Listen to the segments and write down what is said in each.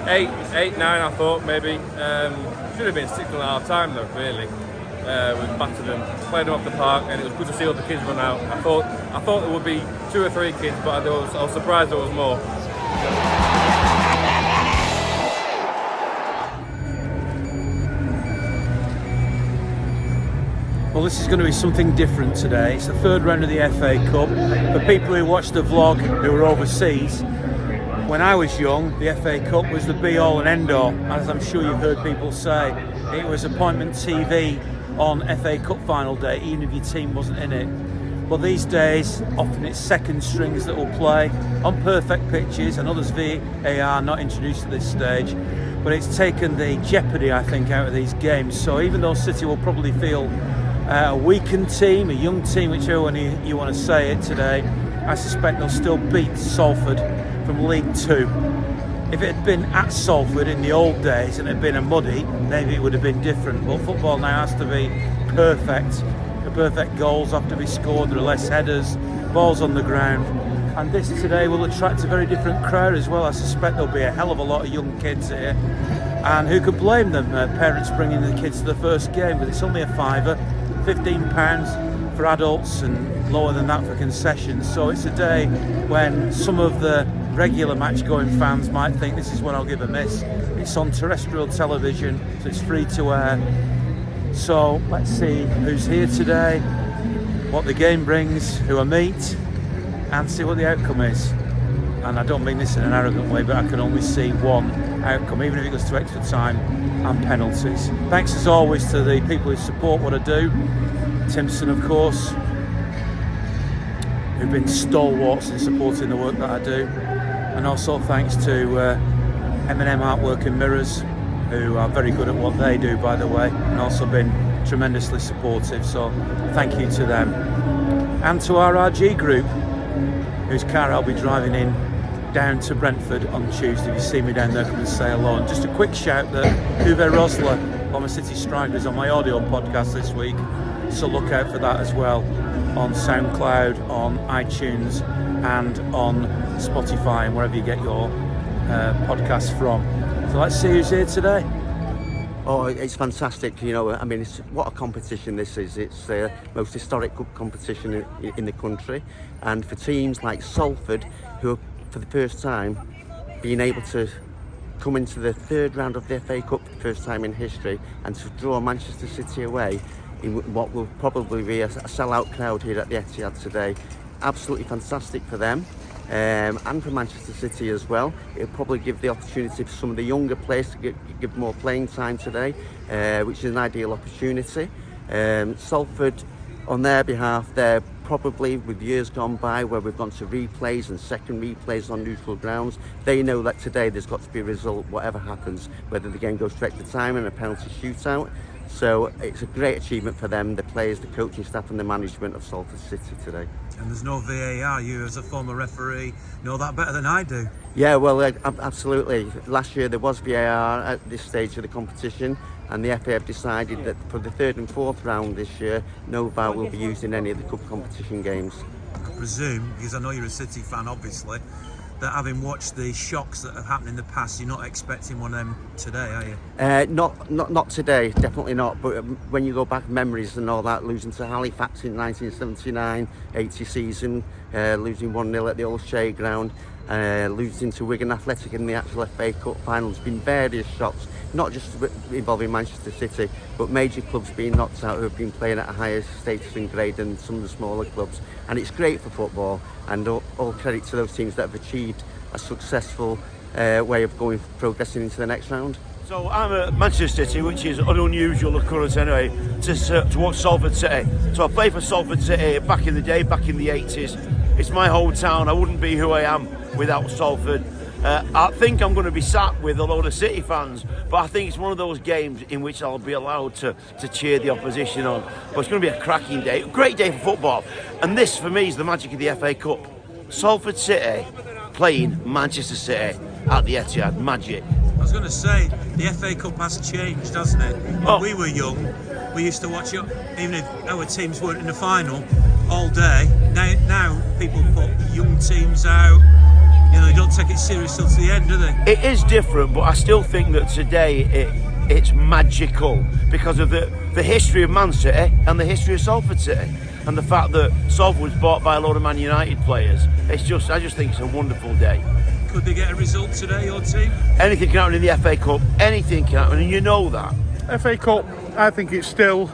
8, 9 I thought maybe. Should have been 6.5 time though, really. We battered them, played them off the park, and it was good to see all the kids run out. I thought it would be 2 or 3 kids, but I was surprised there was more. Well, this is going to be something different today. It's the 3rd round of the FA Cup. For people who watched the vlog who were overseas, when I was young, the FA Cup was the be-all and end-all. As I'm sure you've heard people say, it was appointment TV on FA Cup final day, even if your team wasn't in it. But these days, often it's second strings that will play on perfect pitches, and others VAR not introduced at this stage. But it's taken the jeopardy, I think, out of these games. So even though City will probably feel a weakened team, a young team, whichever one you want to say it today, I suspect they'll still beat Salford from League 2. If it had been at Salford in the old days and it had been a muddy, maybe it would have been different. But football now has to be perfect. The perfect goals have to be scored, there are less headers, balls on the ground. And this today will attract a very different crowd as well. I suspect there'll be a hell of a lot of young kids here. And who could blame them? Parents bringing the kids to the first game, but it's only a £5, £15 for adults and lower than that for concessions. So it's a day when some of the regular match-going fans might think this is when I'll give a miss. It's on terrestrial television, so it's free to air. So let's see who's here today, what the game brings, who I meet, and see what the outcome is. And I don't mean this in an arrogant way, but I can only see one outcome, even if it goes to extra time and penalties. Thanks as always to the people who support what I do. Timpson, of course, who've been stalwarts in supporting the work that I do. And also thanks to M&M Artwork and Mirrors, who are very good at what they do, by the way, and also been tremendously supportive. So thank you to them. And to RRG Group, whose car I'll be driving in down to Brentford on Tuesday. If you see me down there, come and say hello. And just a quick shout that Uwe Rosler, former City striker, is on my audio podcast this week, so look out for that as well on SoundCloud, on iTunes and on Spotify and wherever you get your podcasts from. So let's see who's here today. Oh, it's fantastic, you know. I mean, what a competition this is. It's the most historic cup competition in the country, and for teams like Salford, who are for the first time being able to come into the 3rd round of the FA Cup for the first time in history, and to draw Manchester City away in what will probably be a sellout crowd here at the Etihad today. Absolutely fantastic for them. And for Manchester City as well. It'll probably give the opportunity for some of the younger players to give more playing time today, which is an ideal opportunity. Salford, on their behalf, they're probably, with years gone by where we've gone to replays and second replays on neutral grounds, they know that today there's got to be a result whatever happens, whether the game goes to extra time and a penalty shootout. So it's a great achievement for them, the players, the coaching staff and the management of Salford City today. And there's no VAR. You, as a former referee, know that better than I do. Yeah, well, absolutely. Last year there was VAR at this stage of the competition, and the FA have decided that for the 3rd and 4th round this year, no VAR will be used in any of the cup competition games. I presume, because I know you're a City fan, obviously, that having watched the shocks that have happened in the past, you're not expecting one of them today, are you? Not today, definitely not. But when you go back memories and all that, losing to Halifax in 1979-80 season, losing 1-0 at the old Shea ground, losing to Wigan Athletic in the actual FA Cup final, there's been various shocks, not just involving Manchester City, but major clubs being knocked out who have been playing at a higher status and grade than some of the smaller clubs. And it's great for football, and all credit to those teams that have achieved a successful way of progressing into the next round. So I'm at Manchester City, which is an unusual occurrence anyway, to watch Salford City. So I played for Salford City back in the day, back in the 80s. It's my hometown. I wouldn't be who I am without Salford. I think I'm going to be sat with a load of City fans, but I think it's one of those games in which I'll be allowed to cheer the opposition on. But it's going to be a cracking day, a great day for football. And this, for me, is the magic of the FA Cup. Salford City playing Manchester City at the Etihad, magic. I was going to say, the FA Cup has changed, hasn't it? When we were young, we used to watch it, even if our teams weren't in the final, all day. Now people put young teams out, Yeah, they don't take it serious till to the end, do they? It is different, but I still think that today it's magical because of the history of Man City and the history of Salford City, and the fact that Salford was bought by a lot of Man United players. I just think it's a wonderful day. Could they get a result today, your team? Anything can happen in the FA Cup. Anything can happen, and you know that. FA Cup, I think it's still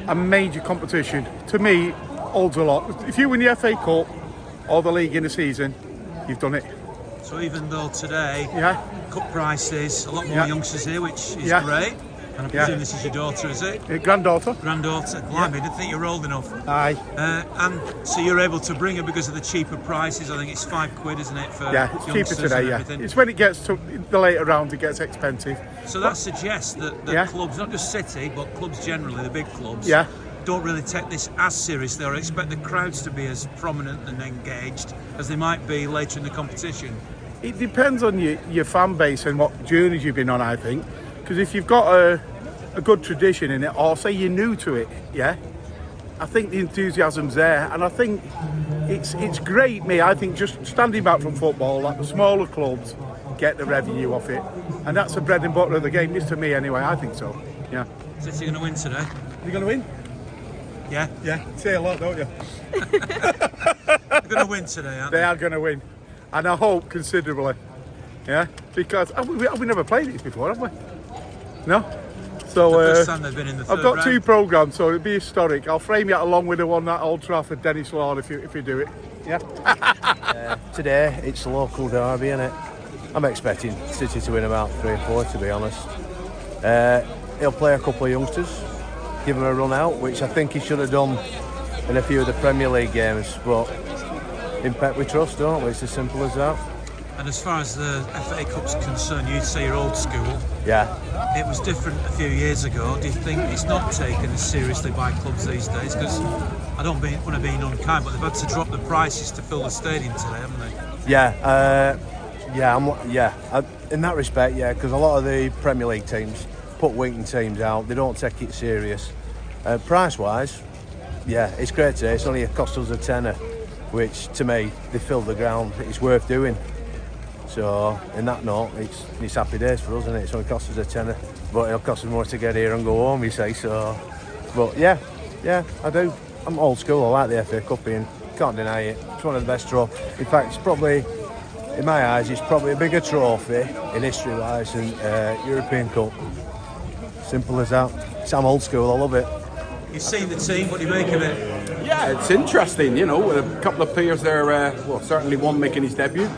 a major competition. To me, holds a lot. If you win the FA Cup or the league in a season, you've done it. So even though today, Yeah. cup prices, a lot more Yeah. youngsters here, which is Yeah. great. And I Yeah. presume this is your daughter, is it? Granddaughter. Granddaughter. Blimey, I didn't think you were old enough. Aye. And so you're able to bring her because of the cheaper prices. I think it's £5, isn't it, for Yeah, it's cheaper youngsters today, and yeah. everything. It's when it gets to the later rounds, it gets expensive. So that suggests that Yeah. clubs, not just City, but clubs generally, the big clubs, Yeah. don't really take this as seriously or expect the crowds to be as prominent and engaged as they might be later in the competition. It depends on your fan base and what journeys you've been on, I think. Because if you've got a good tradition in it, or say you're new to it, yeah, I think the enthusiasm's there, and I think it's great. I think just standing back from football, like the smaller clubs get the revenue off it, and that's the bread and butter of the game. This to me, anyway. I think so. Yeah. City going to win today? You're going to win? Yeah, Yeah. Say a lot, don't you? they're going to win today, aren't They they? are going to win, and I hope considerably. Yeah, because have we never played this before, have we? No. So The first time they've been in the third I've got round. 2 programmes, so it'll be historic. I'll frame it along with the one at Old Trafford, Dennis Law, if you do it. Yeah. Today it's a local derby, innit? I'm expecting City to win about 3 or 4, to be honest. He'll play a couple of youngsters, give him a run out, which I think he should have done in a few of the Premier League games. But in Pep we trust, don't we? It's as simple as that. And as far as the FA Cup's concerned, you'd say you're old school. Yeah. It was different a few years ago. Do you think it's not taken as seriously by clubs these days? Because I don't want to be unkind, but they've had to drop the prices to fill the stadium today, haven't they? In that respect, yeah, because a lot of the Premier League teams put winking teams out. They don't take it serious. Price-wise, yeah, it's great today. It's only cost us a tenner, which to me, they filled the ground. It's worth doing. So, in that note, it's happy days for us, isn't it? It's only cost us a tenner, but it'll cost us more to get here and go home, you say. So, but yeah, I do. I'm old school. I like the FA Cup, Ian. Can't deny it. It's one of the best trophies. In fact, it's probably, in my eyes, it's probably a bigger trophy in history-wise than European Cup. Simple as that. I'm old school. I love it. You've seen the team. What do you make of it? Yeah, it's interesting, you know, with a couple of players there, well, certainly one making his debut,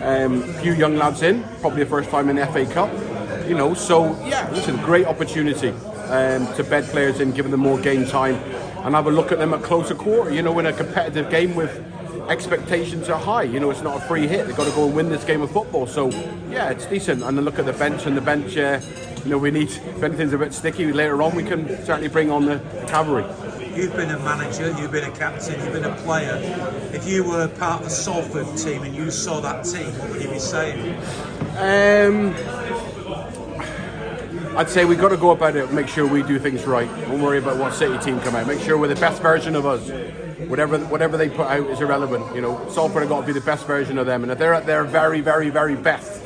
a few young lads in, probably the first time in the FA Cup, you know, so yeah, it's a great opportunity to bed players in, giving them more game time and have a look at them at closer quarter, you know, in a competitive game with expectations are high, you know, it's not a free hit, they've got to go and win this game of football, so yeah, it's decent. And then look at the bench, you know, we need, if anything's a bit sticky later on, we can certainly bring on the cavalry. You've been a manager, you've been a captain, you've been a player. If you were part of the Salford team and you saw that team, what would you be saying? I'd say we've got to go about it, make sure we do things right. Don't worry about what City team come out. Make sure we're the best version of us. Whatever they put out is irrelevant. You know, Salford have got to be the best version of them. And if they're at their very, very, very best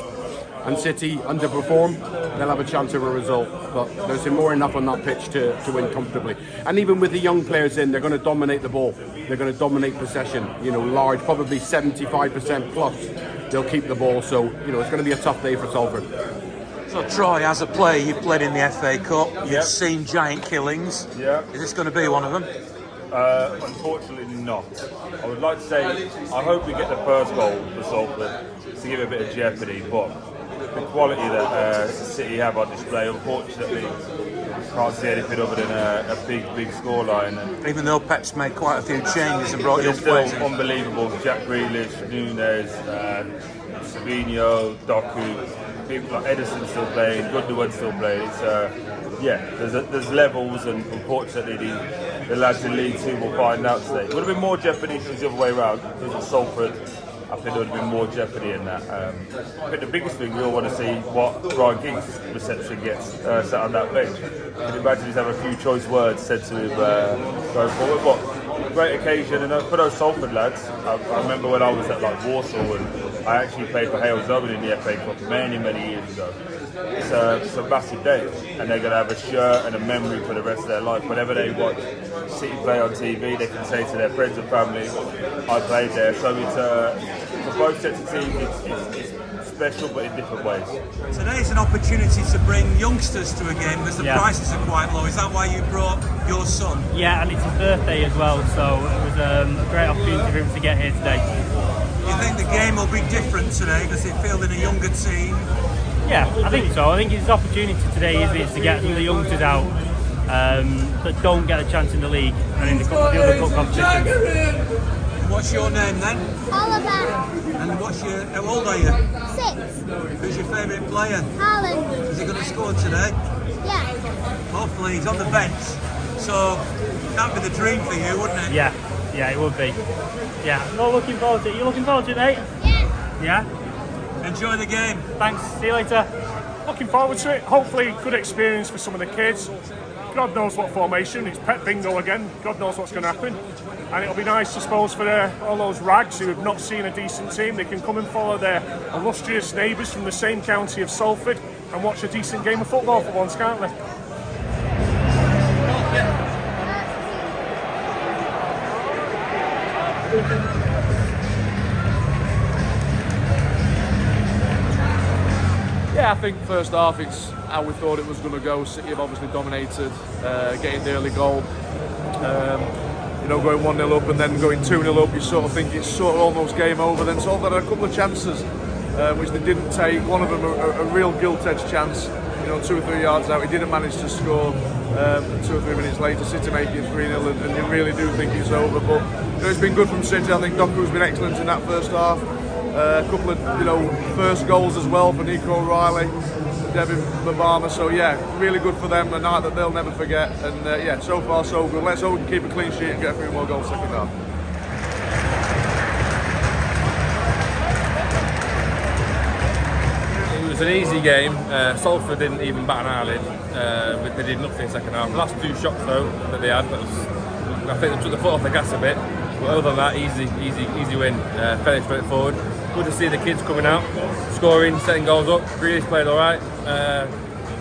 and City underperform, they'll have a chance of a result. But there's more enough on that pitch to win comfortably. And even with the young players in, they're going to dominate the ball. They're going to dominate possession. You know, large, probably 75% plus. They'll keep the ball. So, you know, it's going to be a tough day for Salford. So Troy, as a player, you've played in the FA Cup, you've seen giant killings. Yeah. Is this going to be one of them? Unfortunately not. I would like to say, I hope we get the first goal for Salford to give it a bit of jeopardy, but the quality that City have on display, unfortunately, can't see anything other than a big scoreline. And Even though Pep's made quite a few changes and brought but young it's still players in. unbelievable. Jack Grealish, Nunes, Savino, Doku, people like Edison's still playing, Gundogan's still playing. It's there's levels, and unfortunately the lads in League 2 will find out today. It would have been more jeopardy if it was the other way around. Because of Salford, I think there would have been more jeopardy in that. I think the biggest thing we all want to see what Ryan Giggs reception gets sat on that bench. You can imagine he's having a few choice words said to him going forward. But great occasion, and for those Salford lads, I remember when I was at like Warsaw and I actually played for Hales Owen in the FA Cup many years ago. It's a massive day, and they're going to have a shirt and a memory for the rest of their life. Whenever they watch City play on TV, they can say to their friends and family, I played there. So it's for both sets of teams, it's special, but in different ways. Today's an opportunity to bring youngsters to a game because the prices are quite low. Is that why you brought your son? Yeah, and it's his birthday as well, so it was a great opportunity for him to get here today. Do you think the game will be different today because they're fielding a younger team? Yeah, I think so. I think his opportunity today is to get some of the youngsters out that don't get a chance in the league and in the other cup competitions. What's your name then? Oliver. And how old are you? 6. Who's your favourite player? Haaland. Is he going to score today? Yeah. Hopefully he's on the bench. So that'd be the dream for you, wouldn't it? Yeah, it would be. Yeah, well, looking forward to it. You looking forward to it, mate? Yeah. Yeah? Enjoy the game. Thanks, see you later. Looking forward to it. Hopefully, good experience for some of the kids. God knows what formation. It's Pep Bingo again. God knows what's going to happen. And it'll be nice, I suppose, for all those rags who have not seen a decent team. They can come and follow their illustrious neighbours from the same county of Salford and watch a decent game of football for once, can't they? Yeah, I think first half it's how we thought it was going to go. City have obviously dominated, getting the early goal. Going 1-0 up and then going 2-0 up, you sort of think it's sort of almost game over. Then Salford had a couple of chances which they didn't take. One of them a real gilt-edged chance, 2 or 3 yards out. He didn't manage to score. 2 or 3 minutes later, City make it 3-0, and you really do think it's over. But it's been good from City. I think Doku's been excellent in that first half. A couple of first goals as well for Nico, Divin, Mubama. So yeah, really good for them. A night that they'll never forget. And so far so good. Let's hope we can keep a clean sheet and get a few more goals second half. It was an easy game. Salford didn't even bat an eyelid. They did nothing second half. The last 2 shots though that they had, I think they took the foot off the gas a bit. But other than that, easy win. Fairly straightforward. Good to see the kids coming out, scoring, setting goals up. Grealish played all right.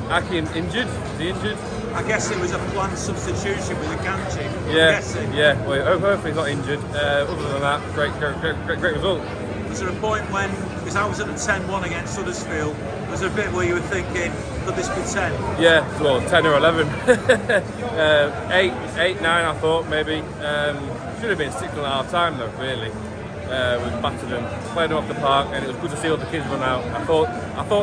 Aki injured. Is he injured? I guess it was a planned substitution with Akanji. Yeah. Well, hopefully he's not injured. Other than that, great result. Was there a point when, because I was at the 10-1 against Huddersfield, was there a bit where you were thinking, could this be 10? Yeah, well, 10 or 11. 8, 9 I thought maybe. Should have been 6 at half time though, really. We've battered them, played them off the park, and it was good to see all the kids run out. I thought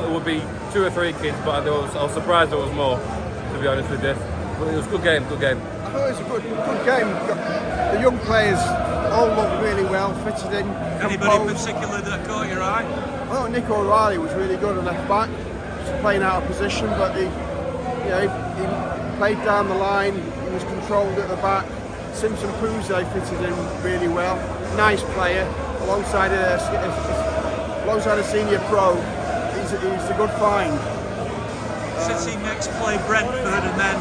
there would be 2 or 3 kids, but I was surprised there was more, to be honest with you. But it was a good game. I thought it was a good game. The young players all looked really well, fitted in. Anybody in particular that caught your eye? Well, Nico O'Reilly was really good at left back, just playing out of position, but he played down the line. He was controlled at the back. Simpson Pouze fitted in really well. Nice player, alongside a senior pro. He's a good find. City next play Brentford, and then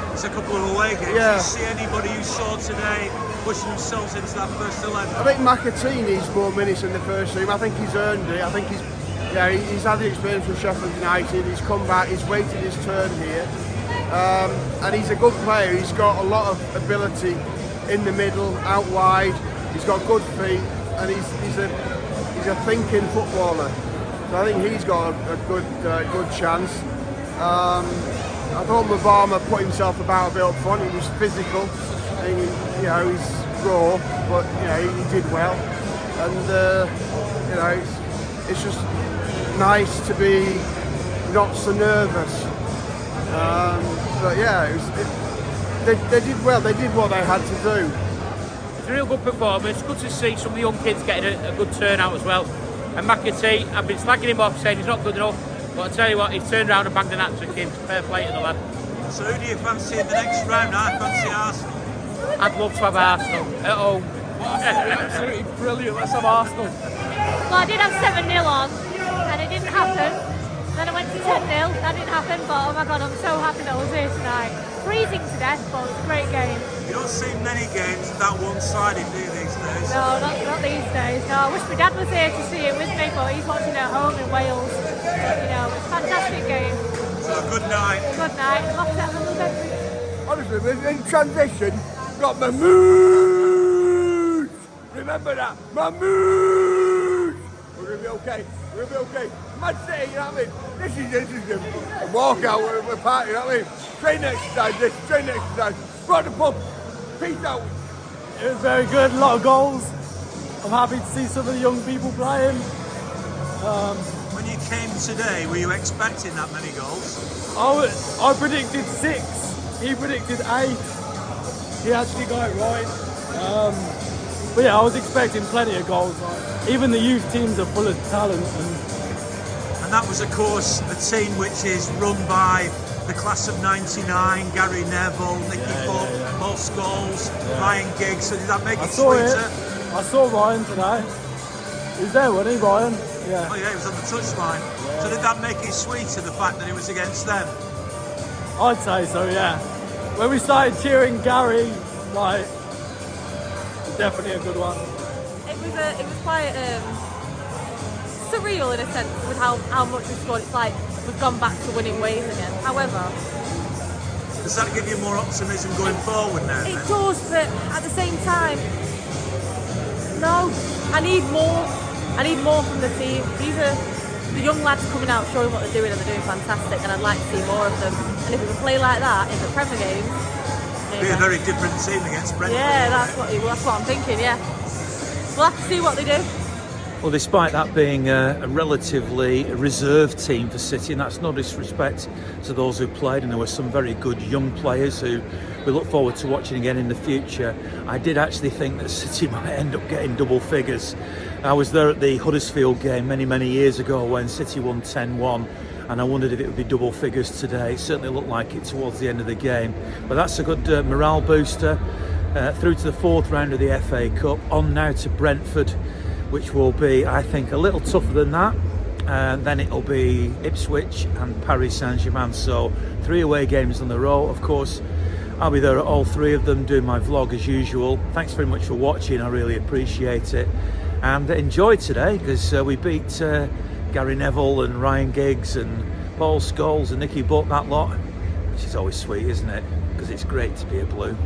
there's a couple of away games. Yeah. Do you see anybody who saw today pushing themselves into that first 11? I think McAtee needs more minutes in the first team. I think he's earned it. I think he's had the experience with Sheffield United. He's come back. He's waited his turn here, and he's a good player. He's got a lot of ability in the middle, out wide. He's got good feet, and he's a thinking footballer. So I think he's got a good chance. I thought Mubama put himself about a bit up front. He was physical, and he's raw, but he did well. And it's just nice to be not so nervous. But yeah, they did well. They did what they had to do. It's a real good performance. Good to see some of the young kids getting a good turnout as well. And McAtee, I've been slagging him off, saying he's not good enough. But I tell you what, he's turned around and banged an hat-trick in. Fair play to the lad. So who do you fancy in the next round? I fancy Arsenal. I'd love to have Arsenal at home. Absolutely brilliant. Let's have Arsenal. Well, I did have 7-0 on, and it didn't happen. Then I went to 10-0. That didn't happen, but oh my God, I'm so happy that I was here tonight. freezing to death, but it's a great game. You don't see many games that one-sided, do you, these days? No, not these days. No, I wish my dad was here to see it with me, but he's watching at home in Wales. But, you know, it's a fantastic game. So good night. Good night. Lost it a little bit. Honestly, in transition, got my mood. Remember that, my mood. We're gonna be okay. We're gonna be okay. Matchday, you know what I mean? This is a walkout. We're partying, you know what I mean? Training exercise. Training exercise. Go to the pub. Peace out. It was very good. A lot of goals. I'm happy to see some of the young people playing. When you came today, were you expecting that many goals? I predicted 6. He predicted 8. He actually got it right. But yeah, I was expecting plenty of goals. Even the youth teams are full of talent. And that was, of course, a team which is run by the class of '99, Gary Neville, Nicky Paul Scholes, Ryan Giggs. So did that make it sweeter? I saw Ryan today. He was there, wasn't he, Ryan? Yeah. Oh yeah, he was on the touchline. So did that make it sweeter, the fact that it was against them? I'd say so, yeah. When we started cheering Gary, like, definitely a good one. It was quite surreal in a sense with how much we scored. It's like we've gone back to winning ways again. However, does that give you more optimism going forward now? It does, but at the same time, no. I need more. I need more from the team. These are the young lads coming out, showing what they're doing, and they're doing fantastic. And I'd like to see more of them. And if we can play like that in the Premier games, be a very different team against Brentford. Yeah, that's what I'm thinking. Yeah, we'll have to see what they do. Well, despite that being a relatively reserved team for City, and that's no disrespect to those who played, and there were some very good young players who we look forward to watching again in the future, I did actually think that City might end up getting double figures. I was there at the Huddersfield game many years ago when City won 10-1, and I wondered if it would be double figures today. It certainly looked like it towards the end of the game, but that's a good morale booster. Through to the 4th round of the FA Cup, on now to Brentford, which will be, I think, a little tougher than that. And then it'll be Ipswich and Paris Saint-Germain. So 3 away games on the row. Of course, I'll be there at all 3 of them doing my vlog as usual. Thanks very much for watching. I really appreciate it. And enjoy today, because we beat Gary Neville and Ryan Giggs and Paul Scholes and Nicky Butt, that lot. Which is always sweet, isn't it? Because it's great to be a Blue.